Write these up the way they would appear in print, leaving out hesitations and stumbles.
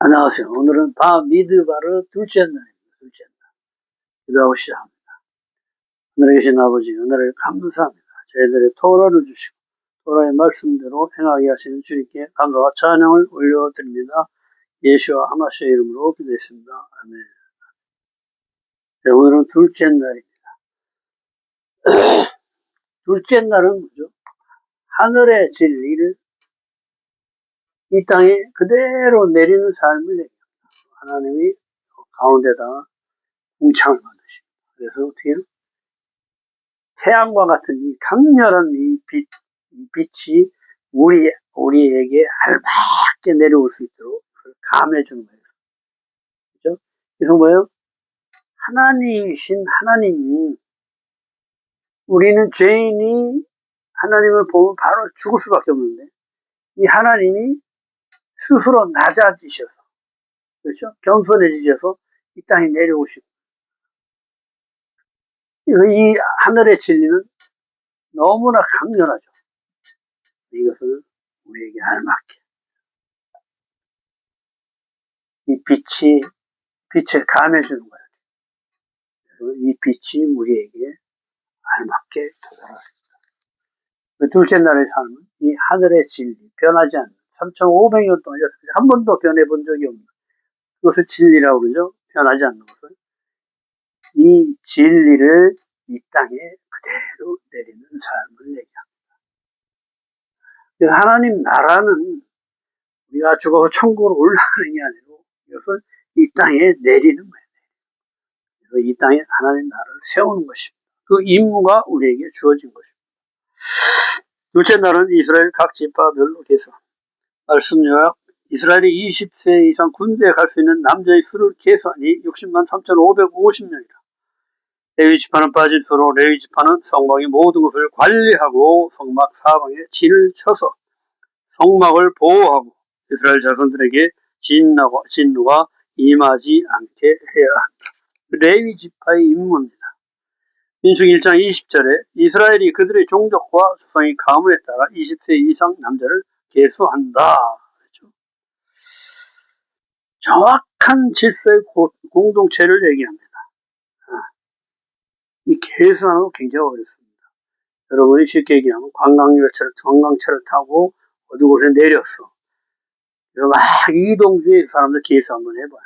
안녕하세요. 오늘은 미드바르 둘째 날입니다. 둘째 날. 기도하고 시작합니다. 하늘에 계신 아버지, 은혜를 감사합니다. 저희들의 토라를 주시고 토라의 말씀대로 행하게 하시는 주님께 감사와 찬양을 올려드립니다. 예수와 하나님의 이름으로 기도했습니다. 아멘. 네, 오늘은 둘째 날입니다. 둘째 날은 뭐죠? 하늘의 진리를 이 땅에 그대로 내리는 삶을 얘기합니다. 하나님이 가운데다가 궁창을 만드십니다. 그래서 어떻게 해요? 태양과 같은 이 강렬한 이 빛이 우리에게 알맞게 내려올 수 있도록 감해주는 거예요. 그죠? 그래서 뭐예요? 하나님이신 하나님이, 우리는 죄인이 하나님을 보면 바로 죽을 수밖에 없는데, 이 하나님이 스스로 낮아지셔서, 그렇죠? 겸손해지셔서 이 땅에 내려오시고, 이 하늘의 진리는 너무나 강렬하죠. 이것을 우리에게 알맞게. 이 빛에 감해주는 거예요. 이 빛이 우리에게 알맞게 도달했습니다. 둘째 날의 삶은 이 하늘의 진리, 변하지 않는 3,500년 동안 한 번도 변해본 적이 없는, 그것을 진리라고 그러죠. 변하지 않는 것을. 이 진리를 이 땅에 그대로 내리는 삶을 얘기합니다. 그래서 하나님 나라는 우리가 죽어서 천국으로 올라가는 게 아니고 이것을 이 땅에 내리는 거예요. 그래서 이 땅에 하나님 나라를 세우는 것입니다. 그 임무가 우리에게 주어진 것입니다. 둘째 날은 이스라엘 각 지파별로 계산. 말씀 요약. 이스라엘이 20세 이상 군대에 갈 수 있는 남자의 수를 계산이 60만 3,550명이다. 레위 지파는 빠질수록 레위 지파는 성막의 모든 것을 관리하고 성막 사방에 진을 쳐서 성막을 보호하고 이스라엘 자손들에게 진노가 임하지 않게 해야 한다. 레위 지파의 임무입니다. 민수기 1장 20절에 이스라엘이 그들의 종족과 조상의 가문에 따라 20세 이상 남자를 계수한다. 그렇죠? 정확한 질서의 공동체를 얘기합니다. 이 계수하는 거 굉장히 어렵습니다. 여러분이 쉽게 얘기하면 관광차를 타고 어디 곳에 내렸어. 그래서 막 이동 중에 사람들 계수 한번 해봐요.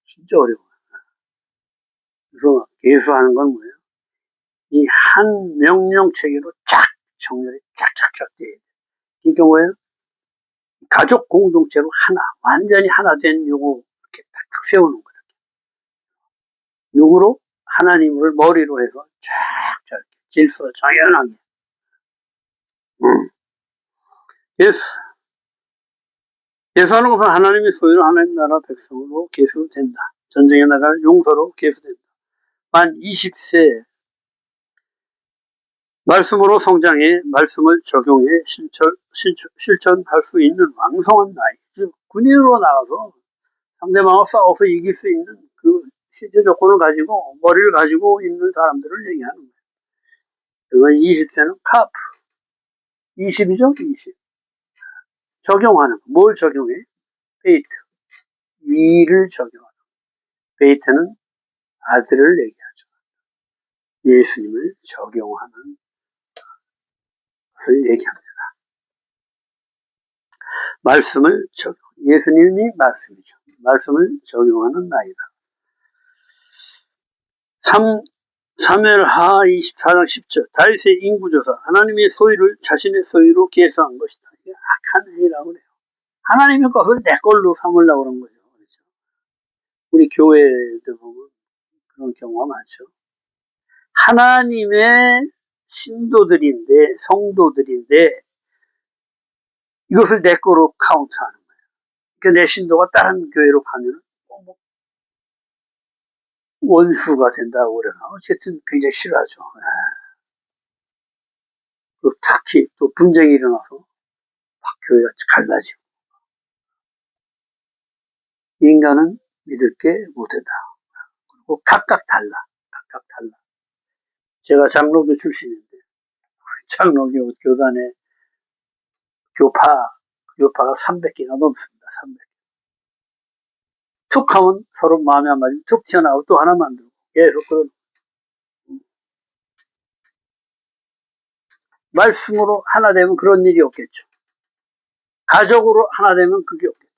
진짜 어려워요. 그래서 계수하는 건 뭐예요? 이 한 명령체계로 정렬이 쫙쫙쫙 돼야 돼요. 그러니까 뭐예요? 가족 공동체로 완전히 하나 된 요거 이렇게 탁탁 세우는 거예요. 누구로? 하나님을 머리로 해서 쫙쫙 질서 정연하게. 계수하는 것은 하나님의 소유로 하나님 나라 백성으로 계수된다. 전쟁에 나갈 용서로 계수된다. 만 20세 말씀으로 성장해 말씀을 적용해 실천할 수 있는 왕성한 나이, 즉 군인으로 나가서 상대방과 싸워서 이길 수 있는 그 실제 조건을 가지고 머리를 가지고 있는 사람들을 얘기하는 거예요. 그리고 20세는 카프, 20이죠? 20. 적용하는 거. 뭘 적용해? 베이트, 위를 적용하는 거. 베이트는 아들을 얘기하죠. 예수님을 적용하는 것을 얘기합니다. 말씀을 예수님이 말씀이죠. 말씀을 적용하는 나이다. 사무엘하 24장 10절 다윗의 인구조사. 하나님의 소유를 자신의 소유로 계수한 것이다. 이게 악한 행위라고 그래요. 하나님의 것을 내 걸로 삼으려고 그런 거죠. 그렇죠? 우리 교회들 보면 그런 경우가 많죠. 하나님의 신도들인데, 성도들인데 이것을 내 거로 카운트하는 거예요. 그러니까 내 신도가 다른 교회로 가면 원수가 된다고 그러나 어쨌든 굉장히 싫어하죠. 특히 또 분쟁이 일어나서 교회가 갈라지고. 인간은 믿을 게 못된다. 그리고 각각 달라. 제가 장로교 출신인데 장로교 교단에 교파가 300개가 넘습니다. 300개. 툭 하면 서로 마음에 안 맞으면 툭 튀어나오고 또 하나 만들고 계속 그런 말씀으로 하나 되면 그런 일이 없겠죠. 가족으로 하나 되면 그게 없겠죠.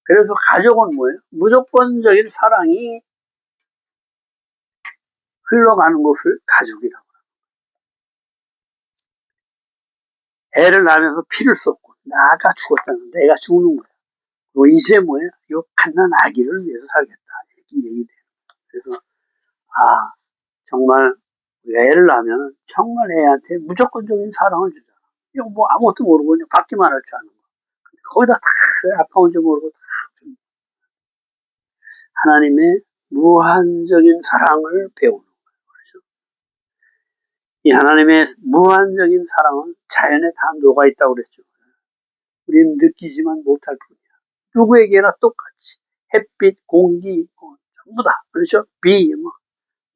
그래서 가족은 뭐예요? 무조건적인 사랑이 흘러가는 것을 가족이라고. 애를 낳으면서 피를 쏟고 나가 죽었다는 내가 죽는 거야. 그리고 이제 뭐예요? 이 갓난 아기를 위해서 살겠다. 이렇게 얘기돼요. 그래서 정말 애를 낳으면 정말 애한테 무조건적인 사랑을 주잖아. 이거 뭐 아무것도 모르고 그냥 받기만 할 줄 아는 거. 거기다 다 아까운지 모르고 다 줍니다. 하나님의 무한적인 사랑을 배우는 거예요. 그렇죠? 이 하나님의 무한적인 사랑은 자연에 다 녹아 있다고 그랬죠. 우리는 느끼지만 못할 뿐이야. 누구에게나 똑같이 햇빛, 공기, 전부 다 그렇죠? 비,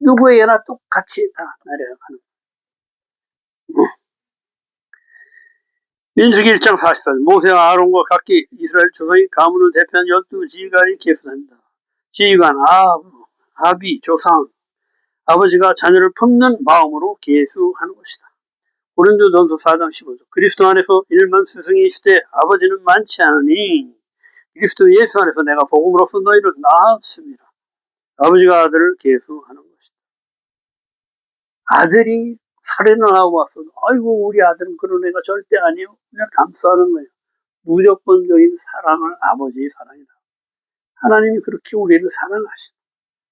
누구에게나 똑같이 다 내려가는. 민수기 1장 40절 모세와 아론과 각기 이스라엘 조상이 가문을 대표한 12지휘관이 계수된다. 지휘관 아비, 조상, 아버지가 자녀를 품는 마음으로 계수하는 것이다. 고린도전서 4장 15절 그리스도 안에서 일만 스승이 있으되 아버지는 많지 않으니 그리스도 예수 안에서 내가 복음으로써 너희를 낳았습니다. 아버지가 아들을 계수하는 것이다. 아들이 살인을 하고 와서 아이고 우리 아들은 그런 애가 절대 아니에요. 그냥 감싸는 거예요. 무조건적인 사랑을 아버지의 사랑이다. 하나님이 그렇게 우리를 사랑하시다.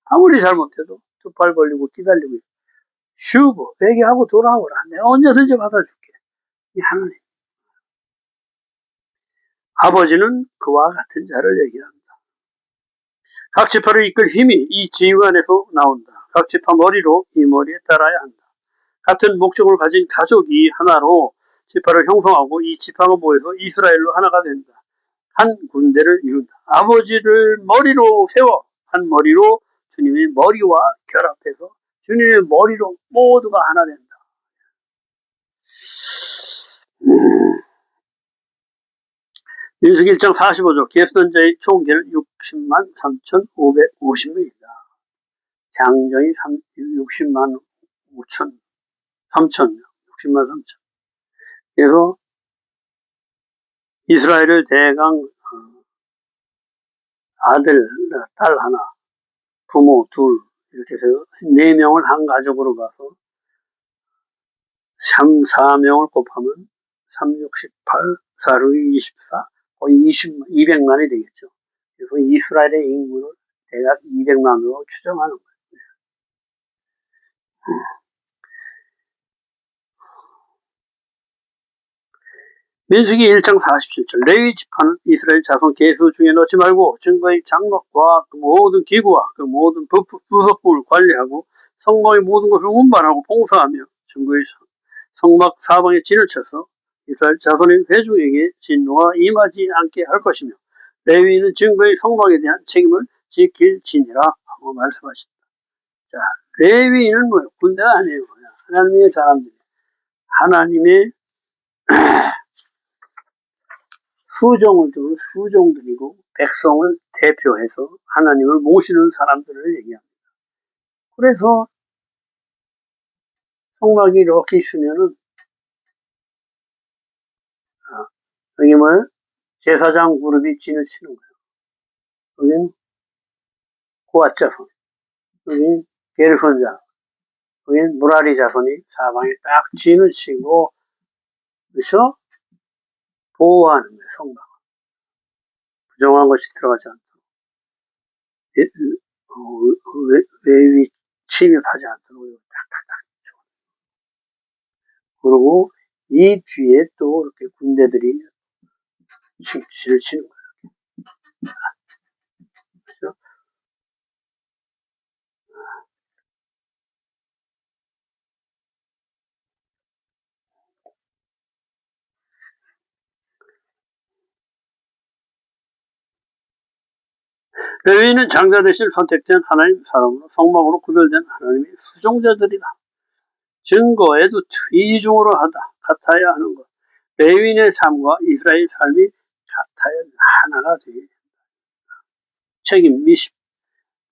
아무리 잘못해도 두 팔 벌리고 기다리고 있어. 슈브 회개하고 돌아오라. 내가 언제든지 받아줄게. 이 하나님. 아버지는 그와 같은 자를 얘기한다. 각 지파를 이끌 힘이 이 지휘관에서 나온다. 각 지파 머리로 이 머리에 따라야 한다. 같은 목적을 가진 가족이 하나로 지파를 형성하고 이 지파가 모여서 이스라엘로 하나가 된다. 한 군대를 이룬다. 아버지를 머리로 세워 한 머리로 주님의 머리와 결합해서 주님의 머리로 모두가 하나 된다. 민수기 1장 45절 계수된 자의 총계는 60만 3,550명이다. 장정이 60만 5천 3천 60만 3천. 그래서 이스라엘을 대강 아들, 딸 하나, 부모 둘 이렇게 해서 4명을 한 가족으로 가서 3, 4명을 곱하면 3, 6, 18, 4, 6, 24 거의 200만이 되겠죠. 그래서 이스라엘의 인구를 대략 200만으로 추정하는 거예요. 민수기 1장 47절 레위 지파는 이스라엘 자손 계수 중에 넣지 말고 증거의 장막과 그 모든 기구와 그 모든 부속품을 관리하고 성막의 모든 것을 운반하고 봉사하며 증거의 성막 사방에 진을 쳐서 이스라엘 자손의 회중에게 진노가 임하지 않게 할 것이며 레위는 증거의 성막에 대한 책임을 지킬지니라 하고 말씀하신다. 자, 레위는 뭐예요? 군대가 아니에요. 하나님의 사람들, 하나님의 수종들이고 백성을 대표해서 하나님을 모시는 사람들을 얘기합니다. 그래서 성막이 이렇게 있으면은 여기 뭐예요? 제사장 그룹이 진을 치는 거예요. 여기는 고앗 자손, 여기는 게르손 자손, 여기는 무라리 자손이 사방에 딱 진을 치고 그렇죠? 보호하는 거예요. 성막. 부정한 것이 들어가지 않도록 외위 침입하지 않도록 탁탁탁. 그리고 이 뒤에 또 이렇게 군대들이 진을 치는 거예요. 그렇죠? 레위인은 장자 대신 선택된 하나님 사람으로 성막으로 구별된 하나님의 수종자들이다. 증거에도 이중으로 같아야 하는 것. 레위인의 삶과 이스라엘 삶이 같아야 하나가 되게. 책임, 미십,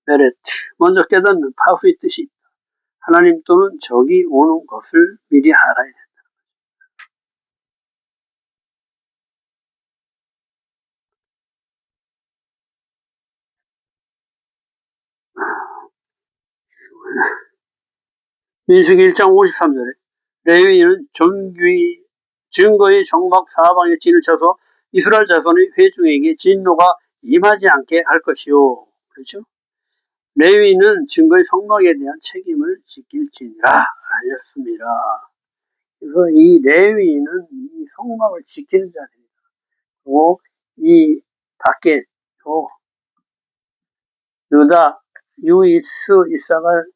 메레트. 먼저 깨닫는 파수의 뜻이 있다. 하나님 또는 적이 오는 것을 미리 알아야 된다. 민수기 1장 53절에 레위인은 증거의 정막 사방에 진을 쳐서 이스라엘 자손의 회중에게 진노가 임하지 않게 할 것이요. 그렇죠? 레위인은 증거의 성막에 대한 책임을 지킬지니라 하였습니다. 그래서 이 레위인은 이 성막을 지키는 자입니다. 또 이 밖에 또 유다, 유이스, 이사갈,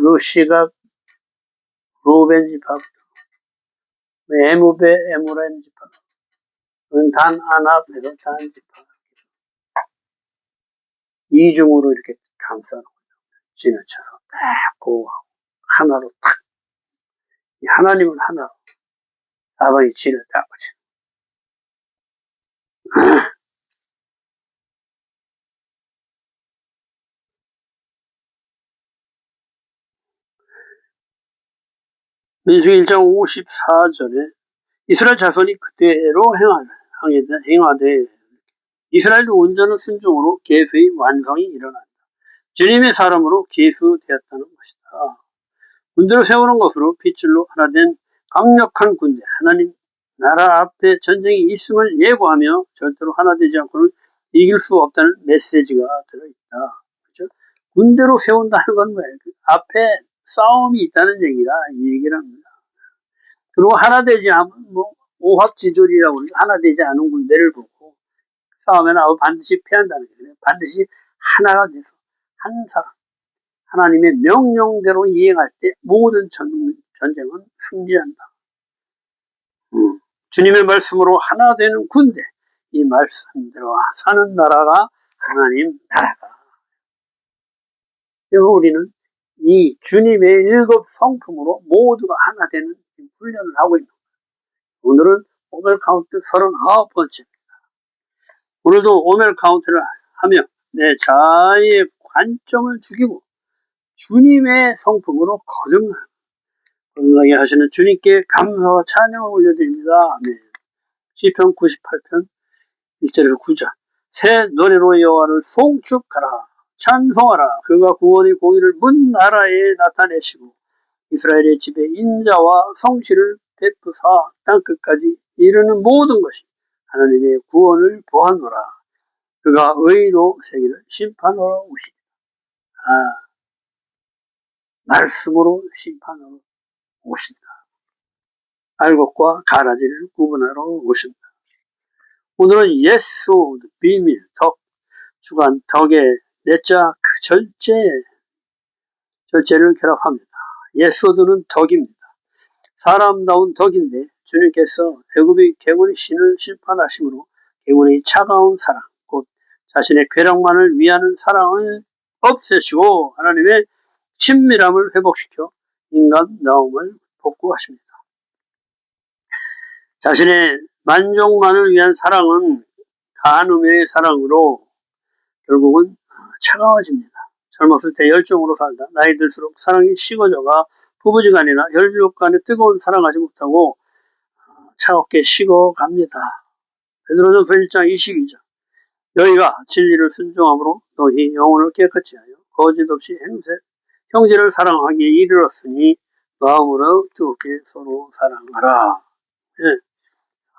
루시가, 루벤 지파, 에무베, 에무라임 지파, 단, 아납, 단 지파. 이중으로 이렇게 감싸놓고 진을 쳐서 딱 보호하고 하나로 탁 하나님은 하나로 사방에 진을 딱 붙여. 민수기 1장 54절에 이스라엘 자손이 그대로 행하되 이스라엘도 온전한 순종으로 계수의 완성이 일어난다. 주님의 사람으로 계수되었다는 것이다. 군대로 세우는 것으로 핏줄로 하나 된 강력한 군대, 하나님 나라 앞에 전쟁이 있음을 예고하며 절대로 하나 되지 않고는 이길 수 없다는 메시지가 들어있다. 그렇죠? 군대로 세운다는 건 뭐예요? 그 앞에 싸움이 있다는 얘기다. 이 얘기를 합니다. 그리고 하나 되지 않으면 오합지졸이라고 그러죠. 하나 되지 않은 군대를 보고 싸움에 나와 반드시 패한다는 거예요. 반드시 하나가 돼서 한 사람, 하나님의 명령대로 이행할 때 모든 전쟁은 승리한다. 주님의 말씀으로 하나 되는 군대, 이 말씀대로 사는 나라가 하나님 나라다. 그래서 우리는 이 주님의 일곱 성품으로 모두가 하나 되는 훈련을 하고 있는 거예요. 오늘은 오멜 카운트 39번째입니다. 오늘도 오멜 카운트를 하며 내 자아의 관점을 죽이고 주님의 성품으로 거듭나게 하시는 주님께 감사와 찬양을 올려드립니다. 아멘. 시편 98편 1절에서 9절. 새 노래로 여호와를 송축하라. 찬송하라. 그가 구원의 공의를 문 나라에 나타내시고 이스라엘의 집에 인자와 성실을 베푸사 땅끝까지 이르는 모든 것이 하나님의 구원을 보하노라. 그가 의로 세계를 심판하러 오시니 말씀으로 심판하러 오신다. 알곡과 가라지를 구분하러 오신다. 오늘은 예수, 비밀, 덕, 주간, 덕의 내자 그 절제를 결합합니다. 예수도는 덕입니다. 사람다운 덕인데 주님께서 애굽의 개구리 신을 심판하심으로 개구리의 차가운 사랑, 곧 자신의 쾌락만을 위하는 사랑을 없애시고 하나님의 친밀함을 회복시켜 인간다움을 복구하십니다. 자신의 만족만을 위한 사랑은 간음의 사랑으로 결국은 차가워집니다. 젊었을 때 열정으로 살다 나이 들수록 사랑이 식어져가 부부지간이나 혈육간에 뜨거운 사랑하지 못하고 차갑게 식어갑니다. 베드로전서 1장 22절. 너희가 진리를 순종함으로 너희 영혼을 깨끗이 하여 거짓 없이 형제를 사랑하기에 이르렀으니 마음으로 뜨겁게 서로 사랑하라. 예,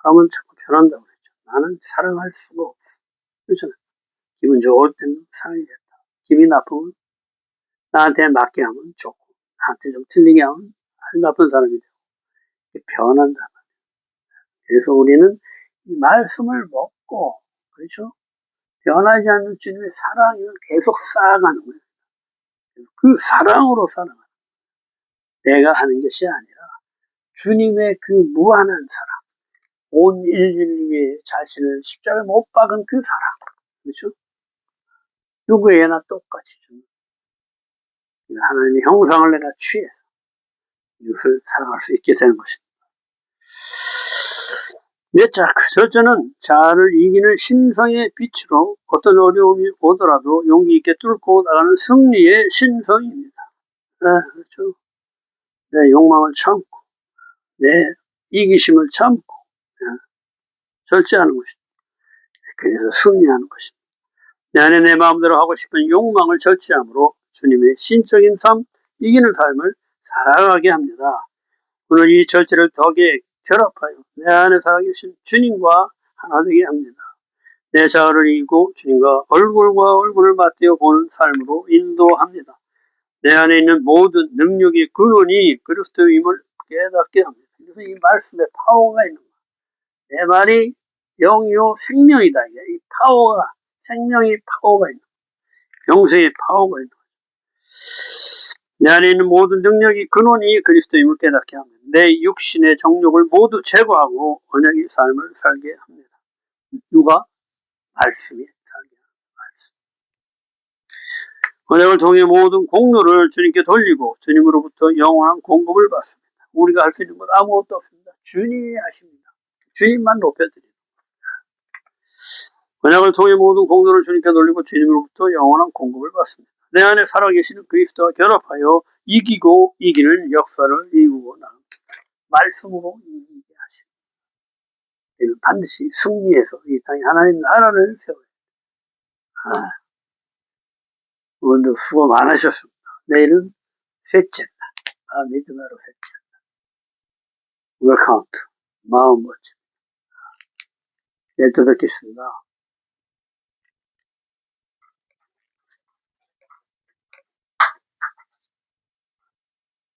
사람은 자꾸 변한다고 그랬죠. 나는 사랑할 수가 없어. 그렇잖아요. 기분 좋을 때는 사랑이겠다. 기분이 나쁘면 나한테 맞게 하면 좋고 나한테 좀 틀리게 하면 아주 나쁜 사람이 되고 변한단 말이에요. 그래서 우리는 이 말씀을 먹고 그렇죠? 변하지 않는 주님의 사랑을 계속 쌓아가는 거예요. 그 사랑으로 살아가는 거예요. 내가 하는 것이 아니라 주님의 그 무한한 사랑, 온 인류 위에 자신을 십자가에 못 박은 그 사랑, 그렇죠? 누구에게나 똑같이 주는 하나님의 형상을 내가 취해서 이것을 살아갈 수 있게 되는 것입니다. 넷째, 그 절제는 자아를 이기는 신성의 빛으로 어떤 어려움이 오더라도 용기 있게 뚫고 나가는 승리의 신성입니다. 그렇죠. 내 욕망을 참고, 내 이기심을 참고, 절제하는 것입니다. 그래서 승리하는 것입니다. 내 안에 내 마음대로 하고 싶은 욕망을 절제함으로 주님의 신적인 삶, 이기는 삶을 살아가게 합니다. 오늘 이 절제를 덕에 결합하여 내 안에 살아계신 주님과 하나 되게 합니다. 내 자아를 이기고 주님과 얼굴과 얼굴을 맞대어 보는 삶으로 인도합니다. 내 안에 있는 모든 능력의 근원이 그리스도임을 깨닫게 합니다. 그래서 이 말씀에 파워가 있는 거예요. 내 말이 영이요 생명이다. 이 파워가, 생명의 파워가 있는 거예요. 영생의 파워가 있는 거예요. 내 안에 있는 모든 능력이 근원이 그리스도임을 깨닫게 합니다. 내 육신의 정욕을 모두 제거하고 언약의 삶을 살게 합니다. 누가? 말씀이 살게 합니다. 말씀. 언약을 통해 모든 공로를 주님께 돌리고 주님으로부터 영원한 공급을 받습니다. 우리가 할 수 있는 것 아무것도 없습니다. 주님이 하십니다. 주님만 높여드립니다. 언약을 통해 모든 공로를 주님께 돌리고 주님으로부터 영원한 공급을 받습니다. 내 안에 살아계시는 그리스도와 결합하여 이기고 이기는 역사를 이루고 나는 말씀으로 이기게 하십니다. 이는 반드시 승리해서 이 땅에 하나님 나라를 세워야 합니다. 오늘도 수고 많으셨습니다. 내일은 셋째 날, 미드나로 셋째 날. 웰카운트, 마음 멋짐. 내일 또 뵙겠습니다.